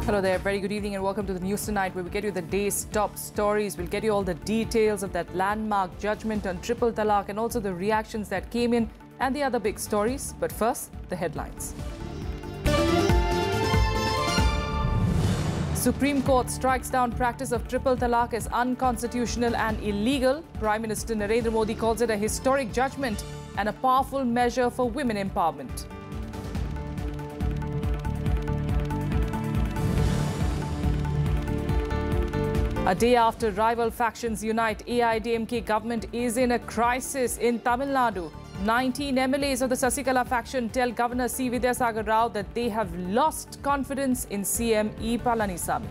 Hello there, very good evening and welcome to the news tonight, where we get you the day's top stories. We'll get you all the details of that landmark judgment on triple talaq and also the reactions that came in and the other big stories. But first, the headlines. Supreme Court strikes down practice of triple talaq as unconstitutional and illegal. Prime Minister Narendra Modi calls it a historic judgment and a powerful measure for women empowerment. A day after rival factions unite, AIADMK government is in a crisis in Tamil Nadu. 19 MLAs of the Sasikala faction tell Governor C. Vidyasagar Rao that they have lost confidence in CM E. Palanisamy.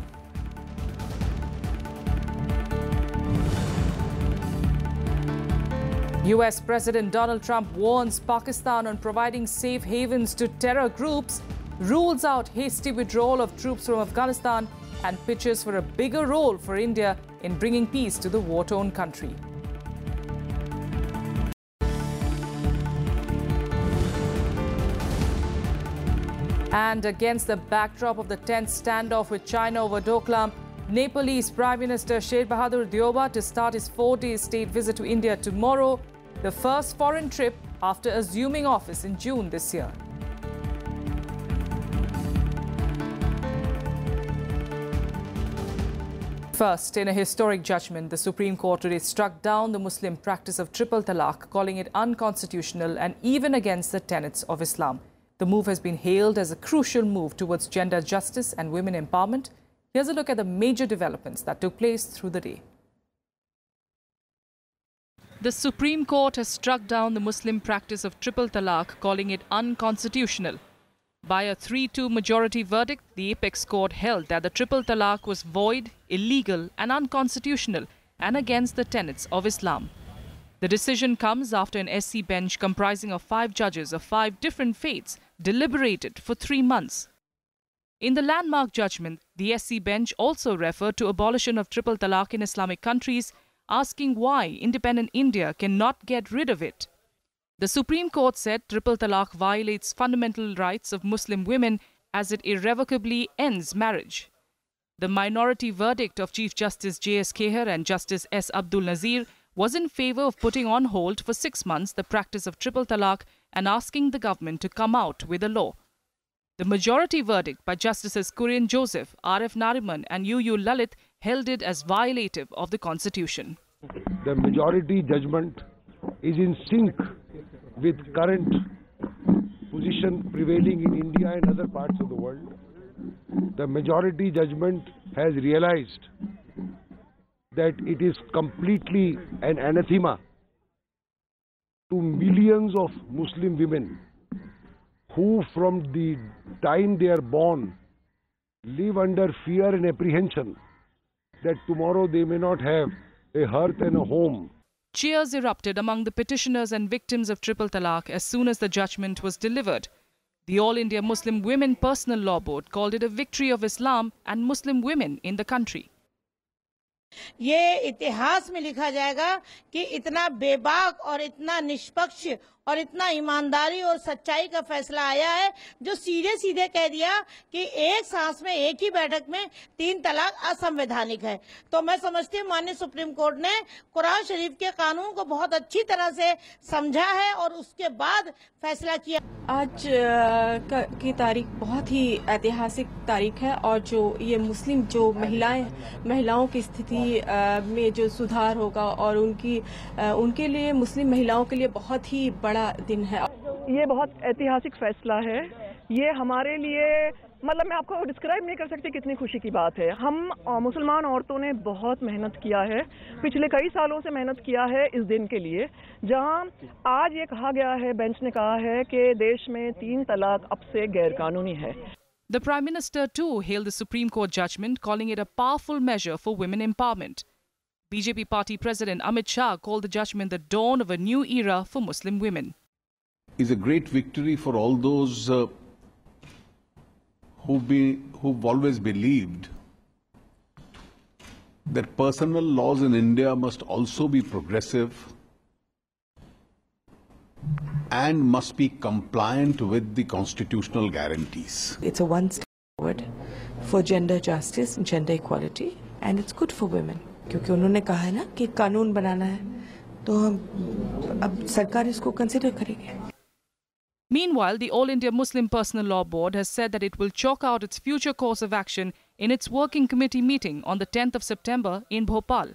US President Donald Trump warns Pakistan on providing safe havens to terror groups, rules out hasty withdrawal of troops from Afghanistan, and pitches for a bigger role for India in bringing peace to the war-torn country. And against the backdrop of the tense standoff with China over Doklam, Nepalese Prime Minister Sher Bahadur Deoba to start his 4-day state visit to India tomorrow, the first foreign trip after assuming office in June this year. First, in a historic judgment, the Supreme Court today struck down the Muslim practice of triple talaq, calling it unconstitutional and even against the tenets of Islam. The move has been hailed as a crucial move towards gender justice and women empowerment. Here's a look at the major developments that took place through the day. The Supreme Court has struck down the Muslim practice of triple talaq, calling it unconstitutional. By a 3-2 majority verdict, the apex court held that the triple talaq was void, illegal and unconstitutional and against the tenets of Islam. The decision comes after an SC bench comprising of 5 judges of 5 different faiths deliberated for 3 months. In the landmark judgment, the SC bench also referred to abolition of triple talaq in Islamic countries, asking why independent India cannot get rid of it. The Supreme Court said triple talaq violates fundamental rights of Muslim women as it irrevocably ends marriage. The minority verdict of Chief Justice J.S. Kheher and Justice S. Abdul Nazir was in favour of putting on hold for 6 months the practice of triple talaq and asking the government to come out with a law. The majority verdict by Justices Kurian Joseph, R.F. Nariman and U.U. Lalit held it as violative of the Constitution. The majority judgment is in sync with current position prevailing in India and other parts of the world. The majority judgment has realized that it is completely an anathema to millions of Muslim women who from the time they are born live under fear and apprehension that tomorrow they may not have a hearth and a home. Cheers erupted among the petitioners and victims of triple talaq as soon as the judgment was delivered. The All India Muslim Women Personal Law Board called it a victory of Islam and Muslim women in the country. ये इतिहास में लिखा जाएगा कि इतना बेबाक और इतना निष्पक्ष और इतना ईमानदारी और सच्चाई का फैसला आया है, जो सीधे सीधे कह दिया कि एक सांस में एक ही बैठक में 3 तलाक असंवैधानिक है। तो मैं समझती हूँ माननीय सुप्रीम कोर्ट ने कुरान शरीफ के कानून को बहुत अच्छी तरह से समझा है और उसके बाद फैसला किया। आज की तारीख बहुत ही ऐतिहासिक तारीख है और जो ये मुस्लिम जो महिलाओं की स्थिति में जो सुधार होगा और उनके लिए मुस्लिम महिलाओं के लिए बहुत ही बड़ा दिन है। ये बहुत ऐतिहासिक फैसला है। ये हमारे लिए मतलब मैं आपको डिस्क्राइब नहीं कर सकती कितनी खुशी की बात है। हम मुसलमान औरतों ने बहुत मेहनत किया है, पिछले कई सालों से मेहनत किया है इस दिन के लिए, जहां आज ये कहा गया है, बेंच ने कहा है कि देश में 3 तलाक अब से गैरकानूनी है। The Prime Minister too hailed the Supreme Court judgment, calling it a powerful measure for women empowerment. BJP party President Amit Shah called the judgment the dawn of a new era for Muslim women. It's a great victory for all those who've always believed that personal laws in India must also be progressive and must be compliant with the constitutional guarantees. It's a one step forward for gender justice, gender equality, and it's good for women. क्योंकि उन्होंने कहा है ना कि कानून बनाना है, तो हम अब सरकार इसको कंसिडर करेगी. Meanwhile, the All India Muslim Personal Law Board has said that it will chalk out its future course of action in its working committee meeting on the 10th of September in Bhopal.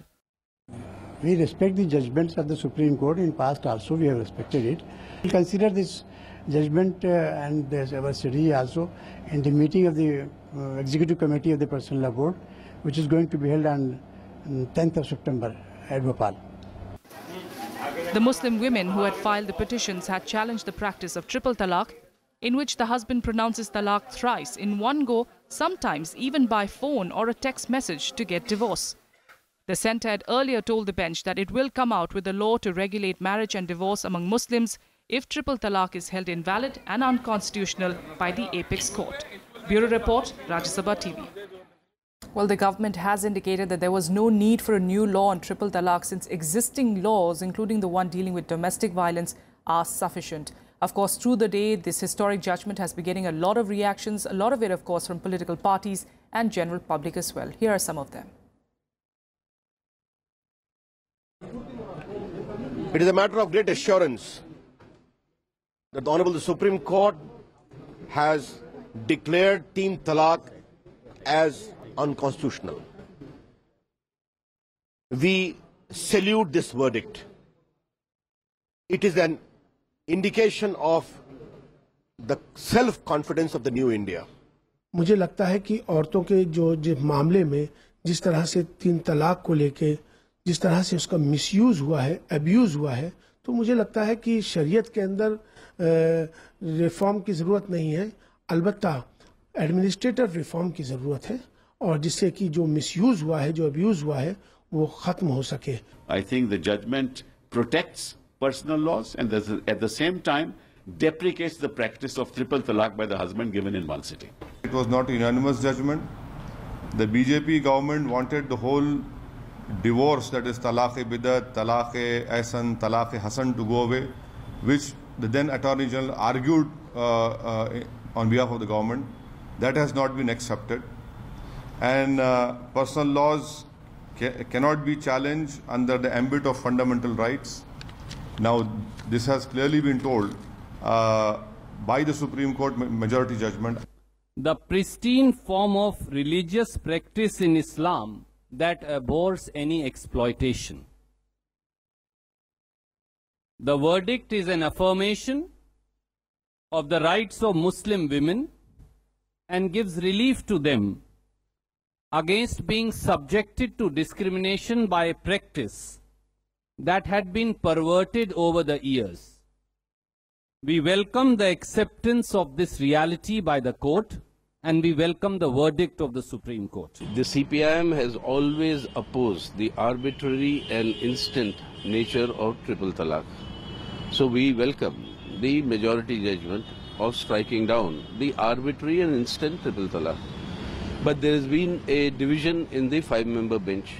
We respect the judgments of the Supreme Court. In past also we have respected it. We consider this judgment and our study also in the meeting of the Executive Committee of the Personal Law Board, which is going to be held on 10th of September at Bhopal. The Muslim women who had filed the petitions had challenged the practice of triple talaq, in which the husband pronounces talaq thrice in one go, sometimes even by phone or a text message to get divorce. The centre had earlier told the bench that it will come out with a law to regulate marriage and divorce among Muslims if triple talaq is held invalid and unconstitutional by the apex court. Bureau Report, Rajya Sabha TV. Well, the government has indicated that there was no need for a new law on triple talaq since existing laws, including the one dealing with domestic violence, are sufficient. Of course, through the day, this historic judgment has been getting a lot of reactions, a lot of it, of course, from political parties and general public as well. Here are some of them. It is a matter of great assurance that the Honorable Supreme Court has declared Teen Talaq as unconstitutional. We salute this verdict. It is an indication of the self-confidence of the new India. मुझे लगता है कि औरतों के जो मामले में जिस तरह से तीन तलाक को लेके जिस तरह से उसका मिसयूज हुआ है, अब्यूज हुआ है, तो मुझे लगता है कि शरीयत के अंदर रिफॉर्म की ज़रूरत नहीं है, अलबत्ता एडमिनिस्ट्रेटिव रिफॉर्म की ज़रूरत है और जिससे कि जो मिसयूज हुआ है, जो अब्यूज हुआ है, वो खत्म हो सके. I think the judgment protects personal laws and at the same time deprecates the practice of triple talaq by the husband given in one sitting. It was not a unanimous judgment. The BJP government wanted the whole divorce, that is talaq-e-bidat, talaq-e-ahsan, talaq-e-hasan, to go away, which the then Attorney General argued on behalf of the government. That has not been accepted. And personal laws cannot be challenged under the ambit of fundamental rights. Now, this has clearly been told by the Supreme Court majority judgment. The pristine form of religious practice in Islam that abhors any exploitation. The verdict is an affirmation of the rights of Muslim women and gives relief to them against being subjected to discrimination by a practice that had been perverted over the years. We welcome the acceptance of this reality by the court and we welcome the verdict of the Supreme Court. The CPIM has always opposed the arbitrary and instant nature of triple talaq. So we welcome the majority judgment of striking down the arbitrary and instant triple talaq. But there has been a division in the 5-member bench.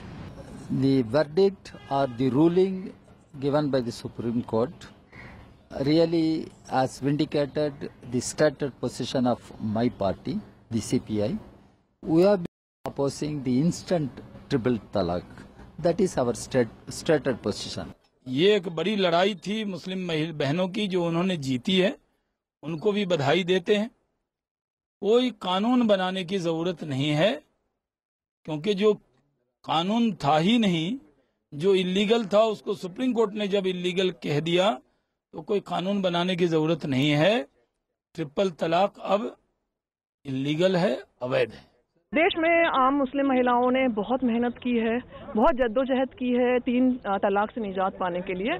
The verdict or the ruling given by the Supreme Court really has vindicated the stated position of my party, the CPI. We have been opposing the instant triple talaq. That is our stated position. ये एक बड़ी लड़ाई थी मुस्लिम बहनों की जो उन्होंने जीती है, उनको भी बधाई देते हैं. कोई कानून बनाने की जरूरत नहीं है क्योंकि जो कानून था ही नहीं, जो इलीगल था उसको सुप्रीम कोर्ट ने जब इलीगल कह दिया तो कोई कानून बनाने की जरूरत नहीं है. ट्रिपल तलाक अब इलीगल है, अवैध है. देश में आम मुस्लिम महिलाओं ने बहुत मेहनत की है, बहुत जद्दोजहद की है तीन तलाक से निजात पाने के लिए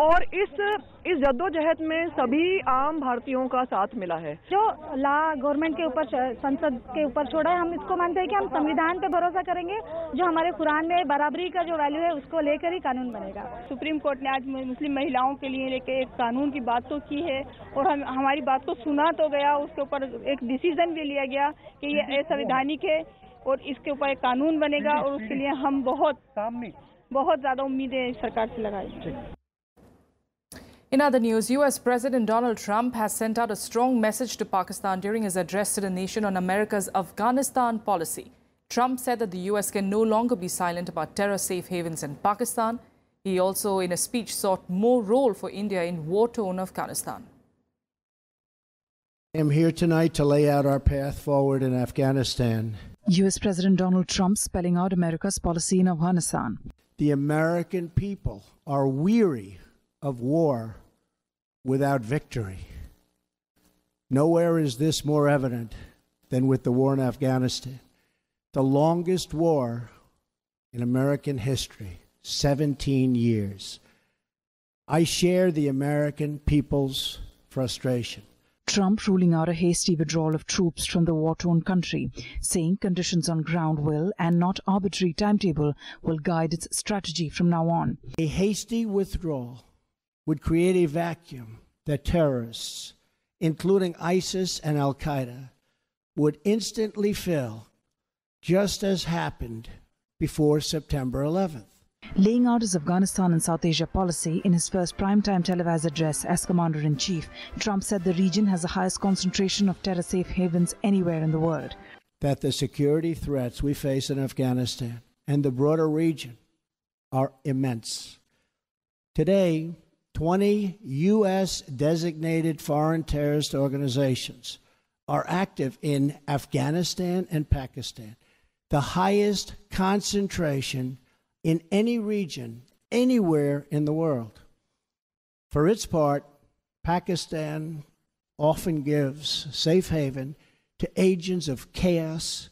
और इस जद्दोजहद में सभी आम भारतीयों का साथ मिला है. जो ला गवर्नमेंट के ऊपर, संसद के ऊपर छोड़ा है, हम इसको मानते हैं कि हम संविधान पे भरोसा करेंगे. जो हमारे कुरान में बराबरी का जो वैल्यू है उसको लेकर ही कानून बनेगा. सुप्रीम कोर्ट ने आज मुस्लिम महिलाओं के लिए लेके एक कानून की बात तो की है और हमारी बात को सुना तो गया, उसके ऊपर एक डिसीजन भी लिया गया कि ये असंवैधानिक है और इसके ऊपर एक कानून बनेगा और उसके लिए हम बहुत ज्यादा उम्मीदें सरकार से लगाएंगे. In other news, US President Donald Trump has sent out a strong message to Pakistan during his address to the nation on America's Afghanistan policy. Trump said that the US can no longer be silent about terror safe havens in Pakistan. He also, in a speech, sought more role for India in war-torn Afghanistan. I am here tonight to lay out our path forward in Afghanistan. US President Donald Trump spelling out America's policy in Afghanistan. The American people are weary of war without victory. Nowhere is this more evident than with the war in Afghanistan. The longest war in American history, 17 years. I share the American people's frustration. Trump ruling out a hasty withdrawal of troops from the war-torn country, saying conditions on ground will, and not arbitrary timetable, will guide its strategy from now on. A hasty withdrawal would create a vacuum that terrorists, including ISIS and Al-Qaeda, would instantly fill, just as happened before September 11th. Laying out his Afghanistan and South Asia policy in his first primetime televised address as Commander-in-Chief, Trump said the region has the highest concentration of terror safe havens anywhere in the world. That the security threats we face in Afghanistan and the broader region are immense. Today, 20 U.S. designated foreign terrorist organizations are active in Afghanistan and Pakistan, the highest concentration in any region, anywhere in the world. For its part, Pakistan often gives safe haven to agents of chaos,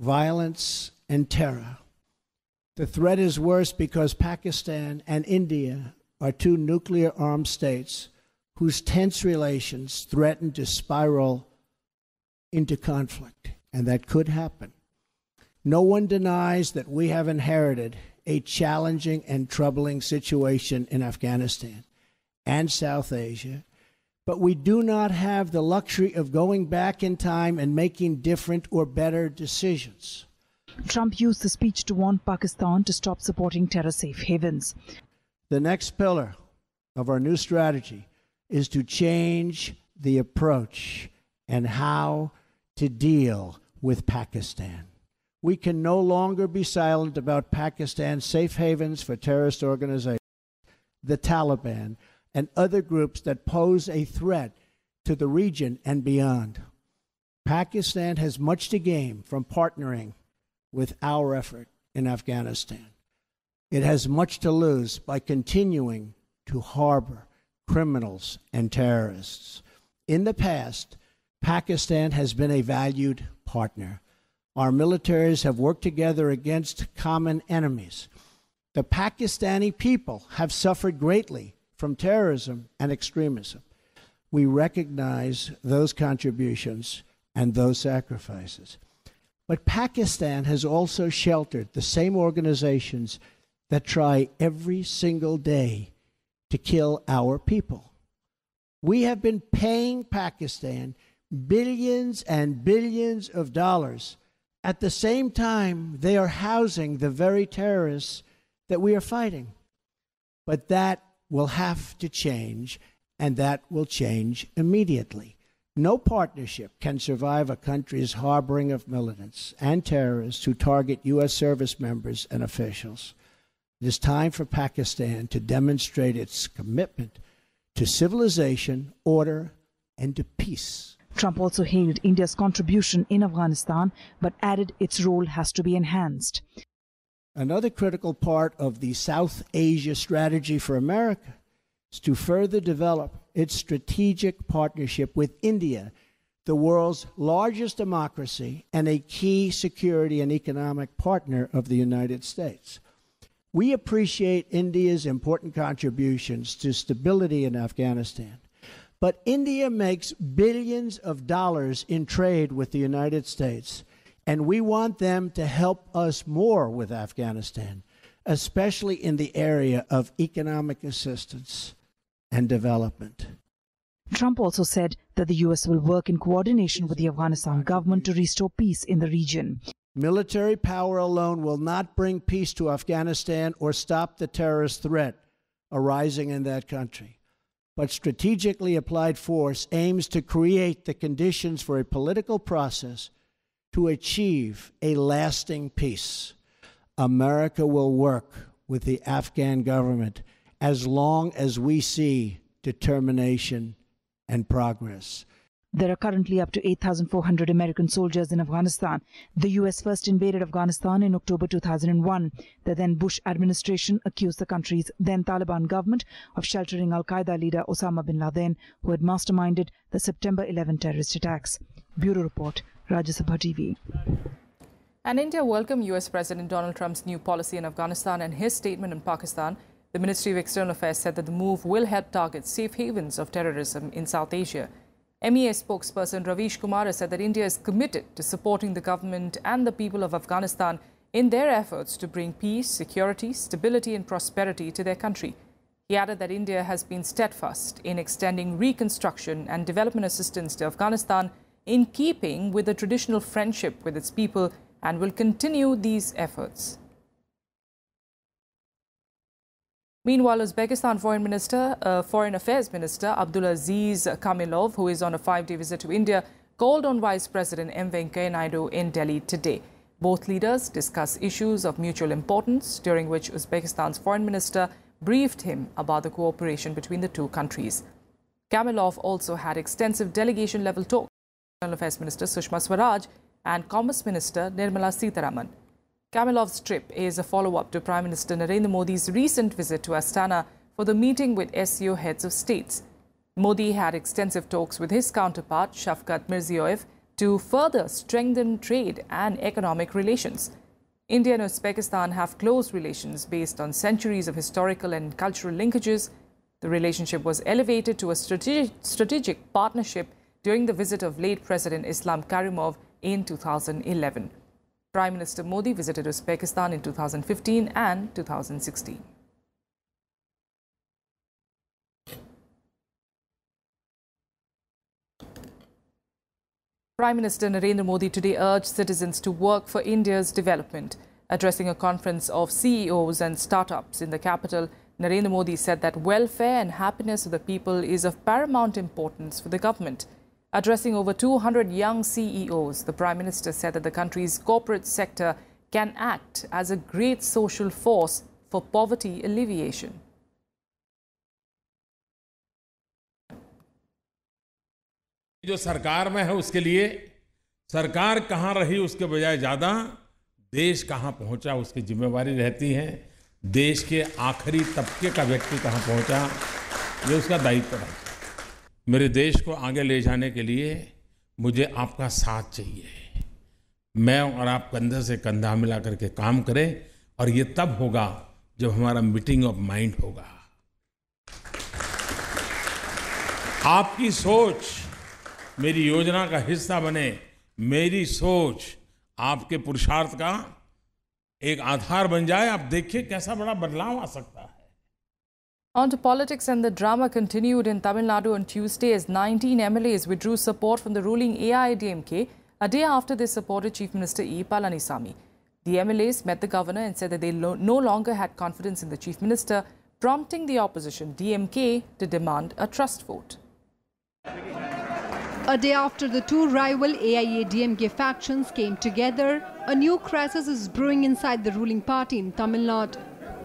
violence, and terror. The threat is worse because Pakistan and India are two nuclear-armed states whose tense relations threaten to spiral into conflict, and that could happen. No one denies that we have inherited a challenging and troubling situation in Afghanistan and South Asia, but we do not have the luxury of going back in time and making different or better decisions. Trump used the speech to warn Pakistan to stop supporting terror safe havens. The next pillar of our new strategy is to change the approach and how to deal with Pakistan. We can no longer be silent about Pakistan's safe havens for terrorist organizations, the Taliban, and other groups that pose a threat to the region and beyond. Pakistan has much to gain from partnering with our effort in Afghanistan. It has much to lose by continuing to harbor criminals and terrorists. In the past, Pakistan has been a valued partner. Our militaries have worked together against common enemies. The Pakistani people have suffered greatly from terrorism and extremism. We recognize those contributions and those sacrifices. But Pakistan has also sheltered the same organizations that try every single day to kill our people. We have been paying Pakistan billions and billions of dollars. At the same time, they are housing the very terrorists that we are fighting. But that will have to change, and that will change immediately. No partnership can survive a country's harboring of militants and terrorists who target U.S. service members and officials. It is time for Pakistan to demonstrate its commitment to civilization, order, and to peace. Trump also hailed India's contribution in Afghanistan, but added its role has to be enhanced. Another critical part of the South Asia strategy for America is to further develop its strategic partnership with India, the world's largest democracy and a key security and economic partner of the United States. We appreciate India's important contributions to stability in Afghanistan, but India makes billions of dollars in trade with the United States, and we want them to help us more with Afghanistan, especially in the area of economic assistance and development. Trump also said that the U.S. will work in coordination with the Afghanistan government to restore peace in the region. Military power alone will not bring peace to Afghanistan or stop the terrorist threat arising in that country. but strategically applied force aims to create the conditions for a political process to achieve a lasting peace. America will work with the Afghan government as long as we see determination and progress. There are currently up to 8,400 American soldiers in Afghanistan. The US first invaded Afghanistan in October 2001. The then Bush administration accused the country's then Taliban government of sheltering al-Qaeda leader Osama bin Laden, who had masterminded the September 11 terrorist attacks. Bureau Report, Rajya Sabha TV. And India welcomed US President Donald Trump's new policy in Afghanistan and his statement in Pakistan. The Ministry of External Affairs said that the move will help target safe havens of terrorism in South Asia. MEA spokesperson Ravish Kumar has said that India is committed to supporting the government and the people of Afghanistan in their efforts to bring peace, security, stability and prosperity to their country. He added that India has been steadfast in extending reconstruction and development assistance to Afghanistan in keeping with the traditional friendship with its people and will continue these efforts. Meanwhile, Uzbekistan Foreign Affairs Minister Abdulaziz Kamilov, who is on a 5-day visit to India, called on Vice President M. Venkaiah Naidu in Delhi today. Both leaders discussed issues of mutual importance, during which Uzbekistan's Foreign Minister briefed him about the cooperation between the two countries. Kamilov also had extensive delegation-level talks with External Affairs Minister Sushma Swaraj and Commerce Minister Nirmala Sitharaman. Kamilov's trip is a follow-up to Prime Minister Narendra Modi's recent visit to Astana for the meeting with SCO heads of states. Modi had extensive talks with his counterpart, Shavkat Mirziyoyev, to further strengthen trade and economic relations. India and Uzbekistan have close relations based on centuries of historical and cultural linkages. The relationship was elevated to a strategic partnership during the visit of late President Islam Karimov in 2011. Prime Minister Modi visited Uzbekistan in 2015 and 2016. Prime Minister Narendra Modi today urged citizens to work for India's development. Addressing a conference of CEOs and startups in the capital, Narendra Modi said that welfare and happiness of the people is of paramount importance for the government. Addressing over 200 young CEOs, the Prime Minister said that the country's corporate sector can act as a great social force for poverty alleviation. जो सरकार में है उसके लिए सरकार कहाँ रही उसके बजाय ज़्यादा देश कहाँ पहुँचा उसकी जिम्मेवारी रहती है। देश के आखिरी तबके का व्यक्ति कहाँ पहुँचा ये उसका दायित्व है। मेरे देश को आगे ले जाने के लिए मुझे आपका साथ चाहिए। मैं और आप कंधे से कंधा मिला करके काम करें और ये तब होगा जब हमारा मीटिंग ऑफ माइंड होगा। आपकी सोच मेरी योजना का हिस्सा बने, मेरी सोच आपके पुरुषार्थ का एक आधार बन जाए। आप देखिए कैसा बड़ा बदलाव आ सकता है। On to politics, and the drama continued in Tamil Nadu on Tuesday as 19 MLAs withdrew support from the ruling AIADMK a day after they supported Chief Minister E. Palaniswamy. The MLAs met the governor and said that they no longer had confidence in the Chief Minister, prompting the opposition DMK to demand a trust vote. A day after the two rival AIADMK factions came together, a new crisis is brewing inside the ruling party in Tamil Nadu.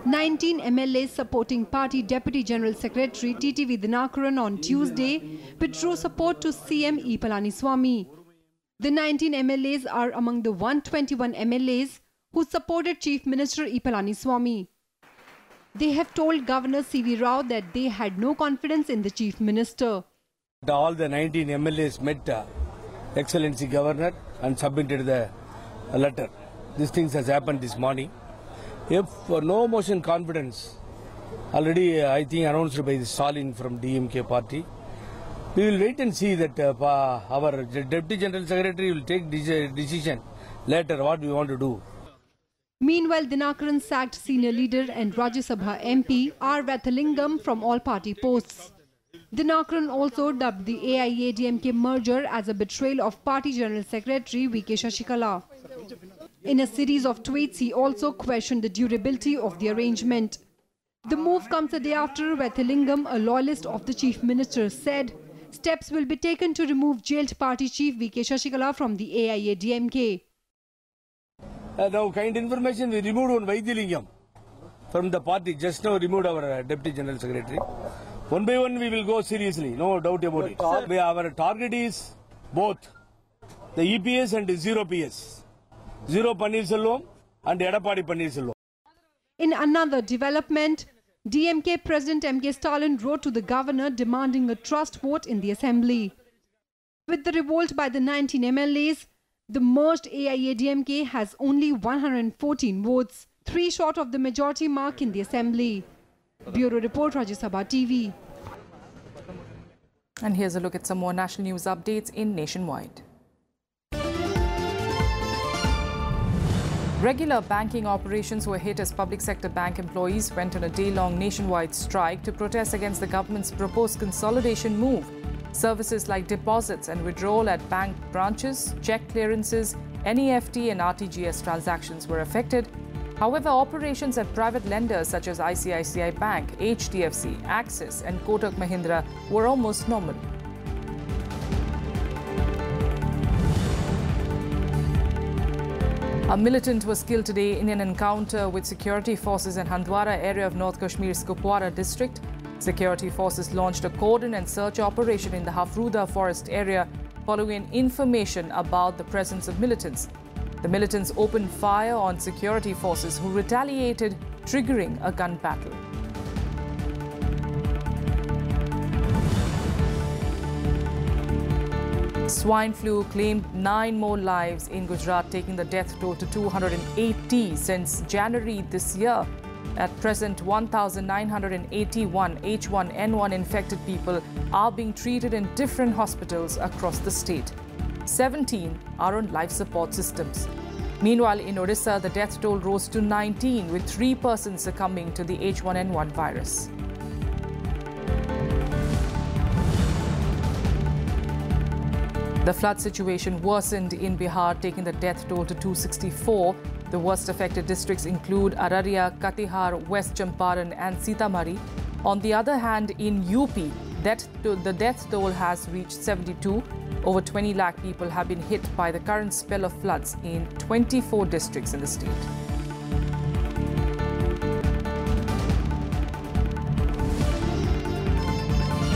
19 MLAs supporting party Deputy General Secretary TTV Dinakaran on Tuesday withdrew support to CM E. Palaniswamy. The 19 MLAs are among the 121 MLAs who supported Chief Minister E. Palaniswamy. They have told Governor C.V. Rao that they had no confidence in the Chief Minister. All the 19 MLAs met Excellency Governor and submitted the letter. These things has happened this morning. If no motion confidence, already I think announced by the Stalin from DMK party, we will wait and see that our Deputy General Secretary will take decision later what we want to do. Meanwhile, Dinakaran sacked senior leader and Rajya Sabha MP R. Vathalingam from all party posts. Dinakaran also dubbed the AIADMK merger as a betrayal of Party General Secretary V.K. Shashikala. In a series of tweets, he also questioned the durability of the arrangement. The move comes a day after Vethalingam, a loyalist of the Chief Minister, said steps will be taken to remove jailed party chief V.K. Shashikala from the AIADMK. Now, kind information, we removed one Vaidilingam from the party. Just now removed our Deputy General Secretary. One by one we will go seriously, no doubt about it. Our target is both the EPS and the zero PS. Zero Pannirselvam and Edapadi Pannirselvam. In another development, DMK President M.K. Stalin wrote to the governor demanding a trust vote in the assembly. With the revolt by the 19 MLAs, the merged AIADMK has only 114 votes, 3 short of the majority mark in the assembly. Bureau Report, Rajya Sabha TV. And here's a look at some more national news updates in Nationwide. Regular banking operations were hit as public sector bank employees went on a day-long nationwide strike to protest against the government's proposed consolidation move. Services like deposits and withdrawal at bank branches, check clearances, NEFT and RTGS transactions were affected. However, operations at private lenders such as ICICI Bank, HDFC, Axis and Kotak Mahindra were almost normal. A militant was killed today in an encounter with security forces in Handwara area of North Kashmir's Kupwara district. Security forces launched a cordon and search operation in the Hafruda forest area following information about the presence of militants. The militants opened fire on security forces who retaliated, triggering a gun battle. Swine flu claimed 9 more lives in Gujarat, taking the death toll to 280 since January this year. At present, 1,981 H1N1 infected people are being treated in different hospitals across the state. 17 are on life support systems. Meanwhile, in Odisha, the death toll rose to 19, with 3 persons succumbing to the H1N1 virus. The flood situation worsened in Bihar, taking the death toll to 264. The worst affected districts include Araria, Katihar, West Champaran and Sitamarhi. On the other hand, in UP, the death toll has reached 72. Over 20 lakh people have been hit by the current spell of floods in 24 districts in the state.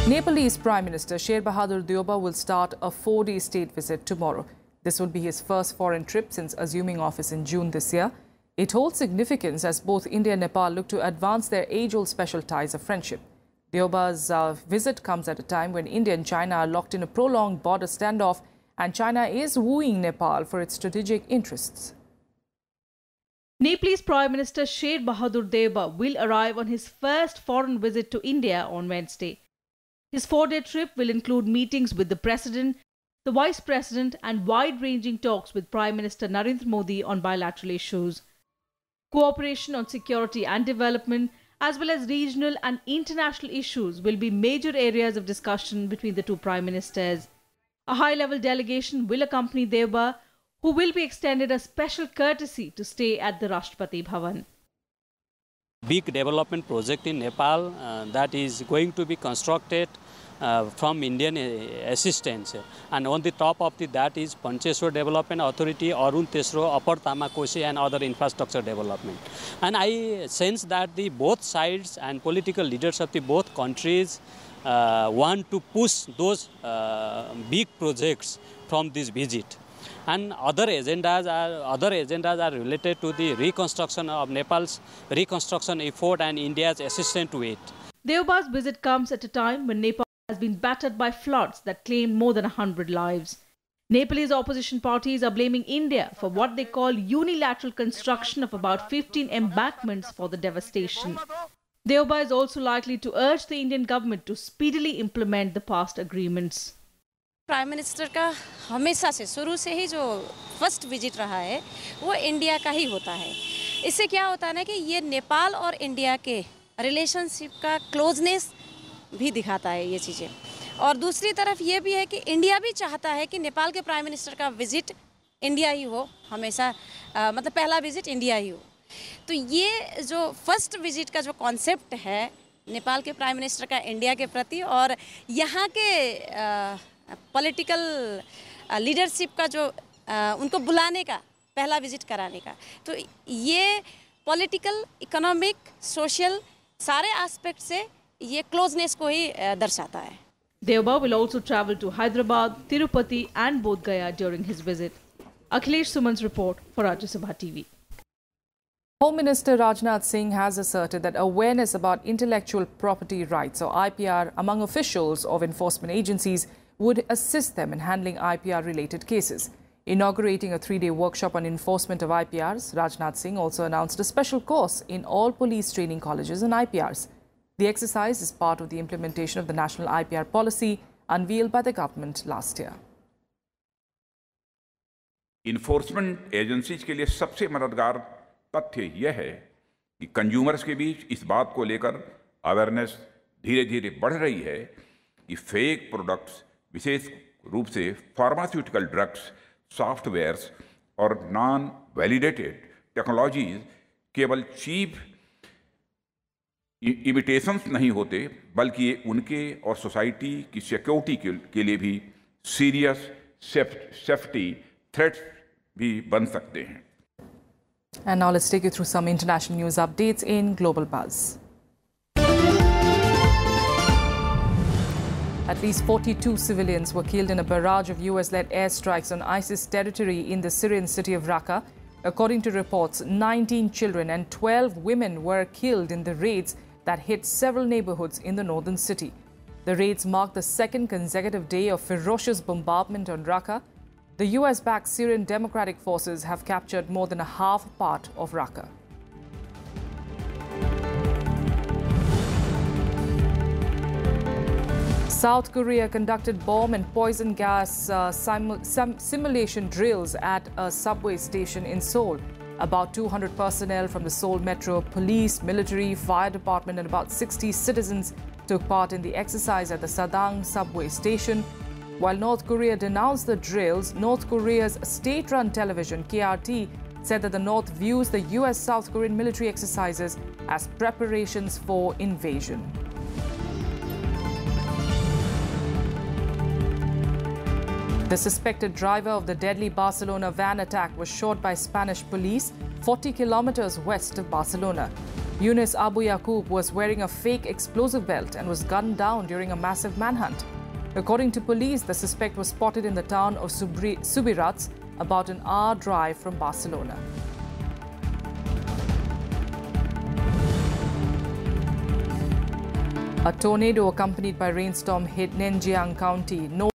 Nepalese Prime Minister Sher Bahadur Deoba will start a 4-day state visit tomorrow. This will be his first foreign trip since assuming office in June this year. It holds significance as both India and Nepal look to advance their age-old special ties of friendship. Deoba's visit comes at a time when India and China are locked in a prolonged border standoff, and China is wooing Nepal for its strategic interests. Nepalese Prime Minister Sher Bahadur Deoba will arrive on his first foreign visit to India on Wednesday. His 4-day trip will include meetings with the President, the Vice President and wide-ranging talks with Prime Minister Narendra Modi on bilateral issues. Cooperation on security and development, as well as regional and international issues, will be major areas of discussion between the two Prime Ministers. A high-level delegation will accompany Deoba, who will be extended a special courtesy to stay at the Rashtrapati Bhavan. Big development project in Nepal that is going to be constructed from Indian assistance, and on the top of that is Pancheshwar Development Authority, Arun Tesro, Upper Tamakoshi and other infrastructure development. And I sense that the both sides and political leaders of the both countries want to push those big projects from this visit. And other agendas are related to the reconstruction of Nepal's reconstruction effort and India's assistance to it. Deoba's visit comes at a time when Nepal has been battered by floods that claimed more than 100 lives. Nepalese opposition parties are blaming India for what they call unilateral construction of about 15 embankments for the devastation. Deoba is also likely to urge the Indian government to speedily implement the past agreements. Prime minister का हमेशा से शुरू से ही जो first visit रहा है वो India का ही होता है। इससे क्या होता है ना कि ये नेपाल और इंडिया के रिलेशनशिप का क्लोजनेस भी दिखाता है ये चीज़ें। और दूसरी तरफ ये भी है कि इंडिया भी चाहता है कि नेपाल के प्राइम मिनिस्टर का विजिट इंडिया ही हो, हमेशा मतलब पहला विजिट इंडिया ही हो। तो ये जो फर्स्ट विजिट का जो कॉन्सेप्ट है नेपाल के प्राइम मिनिस्टर का इंडिया के प्रति और यहाँ के पॉलिटिकल लीडरशिप का जो उनको बुलाने का पहला विजिट कराने का, तो ये पॉलिटिकल, इकोनॉमिक, सोशल सारे एस्पेक्ट से ये क्लोजनेस को ही दर्शाता है। Deva will also travel to Hyderabad, Tirupati and Bodh Gaya during his visit. Akhilesh Suman's report for Rajya Sabha TV. Home Minister Rajnath Singh has asserted that awareness about intellectual property rights or IPR among officials of enforcement agencies would assist them in handling IPR-related cases. Inaugurating a 3-day workshop on enforcement of IPRs, Rajnath Singh also announced a special course in all police training colleges on IPRs. The exercise is part of the implementation of the national IPR policy unveiled by the government last year. Enforcement agencies के लिए सबसे मददगार तथ्य यह है कि consumers के बीच इस बात को लेकर अवेयरनेस धीरे धीरे बढ़ रही है कि फेक प्रोडक्ट्स, विशेष रूप से फार्मास्यूटिकल ड्रग्स, सॉफ्टवेयर्स और नॉन वैलिडेटेड टेक्नोलॉजीज केवल चीप इमिटेशंस नहीं होते, बल्कि ये उनके और सोसाइटी की सिक्योरिटी के लिए भी सीरियस सेफ्टी थ्रेट्स भी बन सकते हैं. And now let's take you through some international news updates in Global Buzz. At least 42 civilians were killed in a barrage of US-led airstrikes on ISIS territory in the Syrian city of Raqqa. According to reports, 19 children and 12 women were killed in the raids that hit several neighborhoods in the northern city. The raids marked the second consecutive day of ferocious bombardment on Raqqa. The US-backed Syrian Democratic Forces have captured more than a half part of Raqqa. South Korea conducted bomb and poison gas simulation drills at a subway station in Seoul. About 200 personnel from the Seoul Metro Police, military, fire department and about 60 citizens took part in the exercise at the Sadang subway station. While North Korea denounced the drills, North Korea's state-run television, KRT, said that the North views the US-South Korean military exercises as preparations for invasion. The suspected driver of the deadly Barcelona van attack was shot by Spanish police 40 kilometers west of Barcelona. Yunus Abu Yaqub was wearing a fake explosive belt and was gunned down during a massive manhunt. According to police, the suspect was spotted in the town of Subirats, about an hour drive from Barcelona. A tornado accompanied by rainstorm hit Nenjiang County, north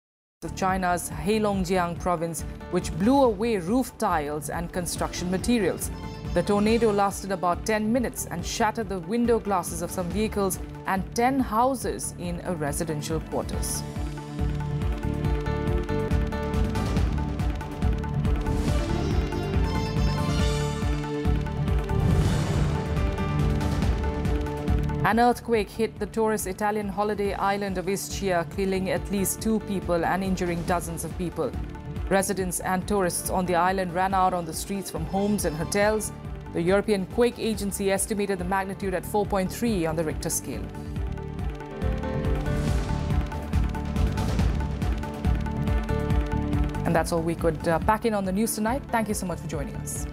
of China's Heilongjiang province, which blew away roof tiles and construction materials. The tornado lasted about 10 minutes and shattered the window glasses of some vehicles and 10 houses in a residential quarters. An earthquake hit the tourist Italian holiday island of Ischia, killing at least 2 people and injuring dozens of people. Residents and tourists on the island ran out on the streets from homes and hotels. The European Quake Agency estimated the magnitude at 4.3 on the Richter scale. And that's all we could pack in on the news tonight. Thank you so much for joining us.